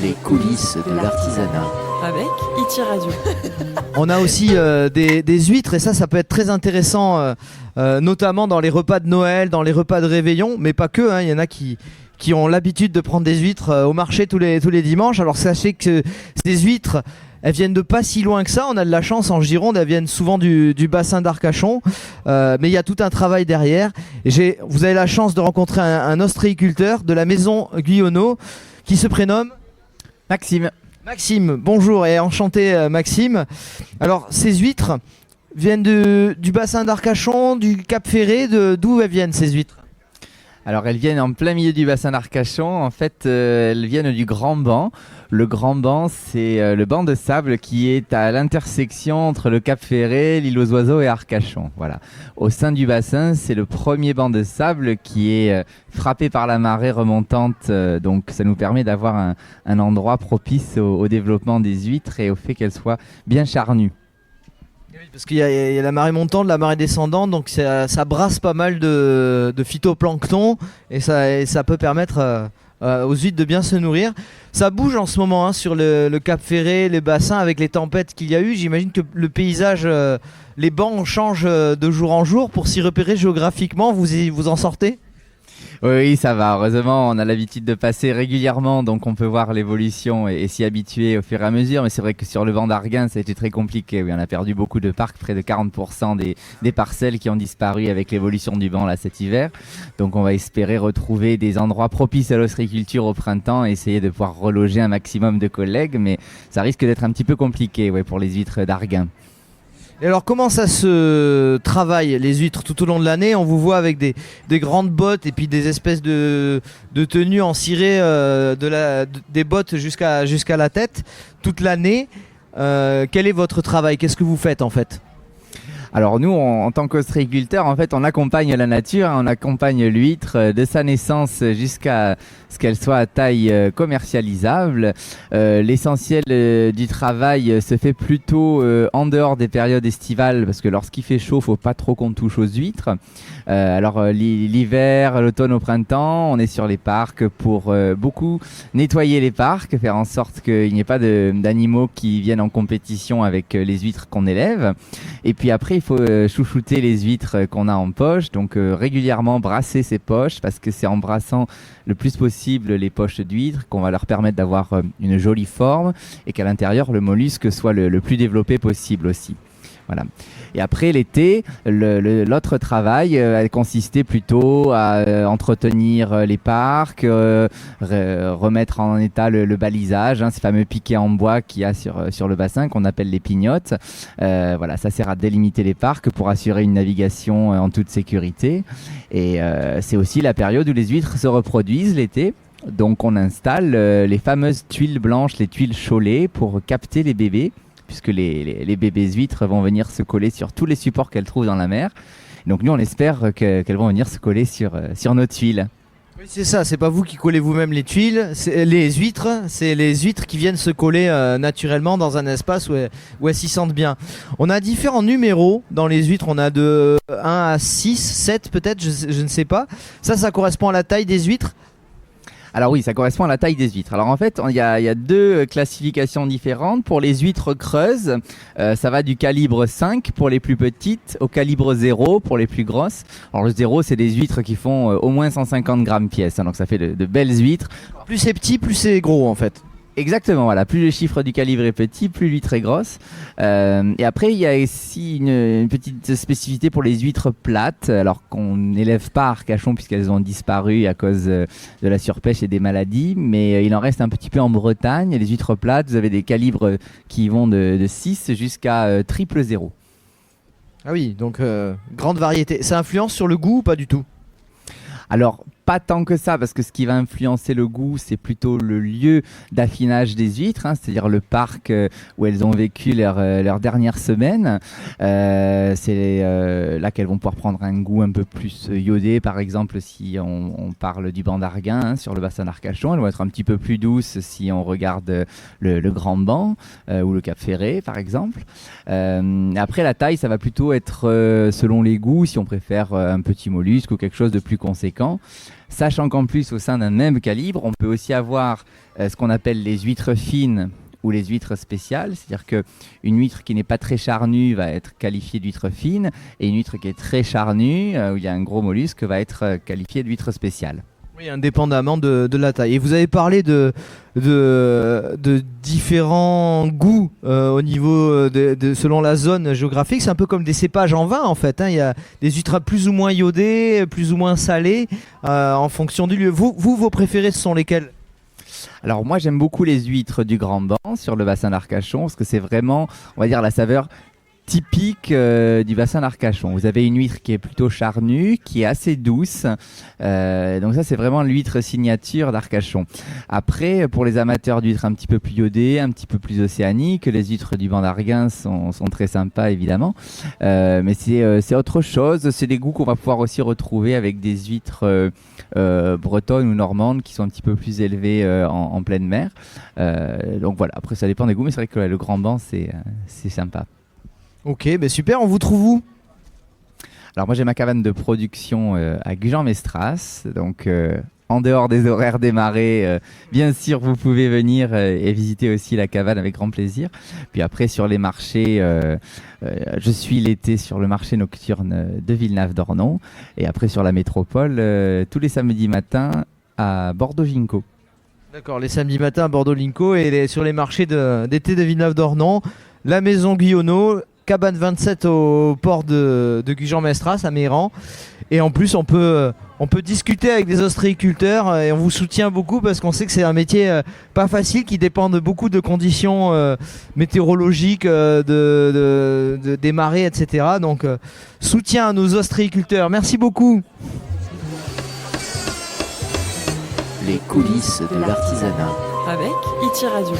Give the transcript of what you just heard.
Les coulisses de l'artisanat. Avec Iti Radio. On a aussi des huîtres et ça peut être très intéressant, notamment dans les repas de Noël, dans les repas de réveillon, mais pas que, hein, y en a qui ont l'habitude de prendre des huîtres au marché tous les dimanches. Alors sachez que ces huîtres, elles viennent de pas si loin que ça. On a de la chance en Gironde, elles viennent souvent du bassin d'Arcachon, mais il y a tout un travail derrière. Et vous avez la chance de rencontrer un ostréiculteur de la maison Guyonneau qui se prénomme Maxime. Maxime, bonjour et enchanté Maxime. Alors ces huîtres viennent du bassin d'Arcachon, du Cap Ferré, d'où elles viennent ces huîtres? Alors elles viennent en plein milieu du bassin d'Arcachon. En fait, elles viennent du Grand Banc. Le Grand Banc, c'est le banc de sable qui est à l'intersection entre le Cap Ferré, l'île aux Oiseaux et Arcachon. Voilà. Au sein du bassin, c'est le premier banc de sable qui est frappé par la marée remontante. Donc ça nous permet d'avoir un endroit propice au développement des huîtres et au fait qu'elles soient bien charnues. Parce qu'il y a la marée montante, la marée descendante, donc ça brasse pas mal de phytoplancton et ça peut permettre aux huîtres de bien se nourrir. Ça bouge en ce moment sur le Cap Ferré, les bassins avec les tempêtes qu'il y a eu. J'imagine que le paysage, les bancs changent de jour en jour. Pour s'y repérer géographiquement, vous en sortez ? Oui, ça va. Heureusement, on a l'habitude de passer régulièrement, donc on peut voir l'évolution et s'y habituer au fur et à mesure. Mais c'est vrai que sur le banc d'Arguin, ça a été très compliqué. Oui, on a perdu beaucoup de parcs, près de 40% des parcelles qui ont disparu avec l'évolution du banc là cet hiver. Donc on va espérer retrouver des endroits propices à l'ostréiculture au printemps et essayer de pouvoir reloger un maximum de collègues. Mais ça risque d'être un petit peu compliqué pour les huîtres d'Arguin. Et alors comment ça se travaille les huîtres tout au long de l'année? On vous voit avec des grandes bottes et puis des espèces de tenues en ciré, des bottes jusqu'à la tête toute l'année. Quel est votre travail? Qu'est-ce que vous faites en fait? Alors nous, en tant qu'ostréiculteurs, en fait, on accompagne la nature, on accompagne l'huître de sa naissance jusqu'à ce qu'elle soit à taille commercialisable. L'essentiel du travail se fait plutôt en dehors des périodes estivales, parce que lorsqu'il fait chaud, faut pas trop qu'on touche aux huîtres. Alors l'hiver, l'automne, au printemps, on est sur les parcs pour beaucoup nettoyer les parcs, faire en sorte qu'il n'y ait pas d'animaux qui viennent en compétition avec les huîtres qu'on élève. Et puis après, il faut chouchouter les huîtres qu'on a en poche, donc régulièrement brasser ces poches, parce que c'est en brassant le plus possible les poches d'huîtres qu'on va leur permettre d'avoir une jolie forme et qu'à l'intérieur le mollusque soit le plus développé possible aussi. Voilà. Et après l'été, l'autre travail consistait plutôt à entretenir les parcs, remettre en état le balisage, ces fameux piquets en bois qu'il y a sur le bassin qu'on appelle les pignottes. Voilà, ça sert à délimiter les parcs pour assurer une navigation en toute sécurité. Et c'est aussi la période où les huîtres se reproduisent l'été. Donc on installe les fameuses tuiles blanches, les tuiles Cholet, pour capter les bébés, puisque les bébés huîtres vont venir se coller sur tous les supports qu'elles trouvent dans la mer. Donc nous, on espère qu'elles vont venir se coller sur nos tuiles. Oui, c'est ça, c'est pas vous qui collez vous-même les tuiles, c'est les huîtres qui viennent se coller naturellement dans un espace où elles s'y sentent bien. On a différents numéros dans les huîtres, on a de 1 à 6, 7 peut-être, je ne sais pas. Ça correspond à la taille des huîtres? Alors oui, ça correspond à la taille des huîtres. Alors en fait, il y a deux classifications différentes. Pour les huîtres creuses, ça va du calibre 5 pour les plus petites au calibre 0 pour les plus grosses. Alors le 0, c'est des huîtres qui font au moins 150 grammes pièce, donc ça fait de belles huîtres. Plus c'est petit, plus c'est gros en fait. Exactement, voilà. Plus le chiffre du calibre est petit, plus l'huître est grosse. Et après, il y a aussi une petite spécificité pour les huîtres plates, alors qu'on n'élève pas à Arcachon puisqu'elles ont disparu à cause de la surpêche et des maladies. Mais il en reste un petit peu en Bretagne. Les huîtres plates, vous avez des calibres qui vont de 6 jusqu'à triple 0. Ah oui, donc grande variété. Ça influence sur le goût ou pas du tout? Alors, pas tant que ça, parce que ce qui va influencer le goût, c'est plutôt le lieu d'affinage des huîtres, c'est-à-dire le parc où elles ont vécu leur dernière semaine. C'est là qu'elles vont pouvoir prendre un goût un peu plus iodé, par exemple, si on parle du banc d'Arguin, sur le bassin d'Arcachon. Elles vont être un petit peu plus douces si on regarde le Grand Banc ou le Cap Ferré, par exemple. Après, la taille, ça va plutôt être selon les goûts, si on préfère un petit mollusque ou quelque chose de plus conséquent. Sachant qu'en plus, au sein d'un même calibre, on peut aussi avoir ce qu'on appelle les huîtres fines ou les huîtres spéciales, c'est-à-dire qu'une huître qui n'est pas très charnue va être qualifiée d'huître fine, et une huître qui est très charnue, où il y a un gros mollusque, va être qualifiée d'huître spéciale. Oui, indépendamment de la taille. Et vous avez parlé de différents goûts au niveau selon la zone géographique. C'est un peu comme des cépages en vin en fait. Il y a des huîtres plus ou moins iodées, plus ou moins salées, en fonction du lieu. Vos préférés, ce sont lesquels ? Alors moi j'aime beaucoup les huîtres du Grand Banc sur le bassin d'Arcachon, parce que c'est vraiment, on va dire, la saveur typique du bassin d'Arcachon. Vous avez une huître qui est plutôt charnue, qui est assez douce. Donc ça, c'est vraiment l'huître signature d'Arcachon. Après, pour les amateurs d'huîtres un petit peu plus iodées, un petit peu plus océaniques, les huîtres du banc d'Arguin sont très sympas, évidemment. Mais c'est autre chose. C'est des goûts qu'on va pouvoir aussi retrouver avec des huîtres bretonnes ou normandes qui sont un petit peu plus élevées en pleine mer. Donc voilà, après ça dépend des goûts, mais c'est vrai que le Grand Banc, c'est sympa. Ok, super, on vous trouve où ? Alors moi j'ai ma cabane de production à Gujan-Mestras, donc en dehors des horaires des marées, bien sûr vous pouvez venir et visiter aussi la cabane avec grand plaisir. Puis après sur les marchés, je suis l'été sur le marché nocturne de Villenave-d'Ornon, et après sur la métropole tous les samedis matins à Bordeaux-Ginko. D'accord, les samedis matins à Bordeaux-Linco et sur les marchés d'été de Villenave-d'Ornon, la maison Guyonneau, cabane 27 au port de Gujan-Mestras à Méran. Et en plus on peut discuter avec des ostréiculteurs et on vous soutient beaucoup parce qu'on sait que c'est un métier pas facile qui dépend de beaucoup de conditions météorologiques, des marées, etc. Donc soutien à nos ostréiculteurs. Merci beaucoup. Les coulisses de l'artisanat. Avec Iti Radio.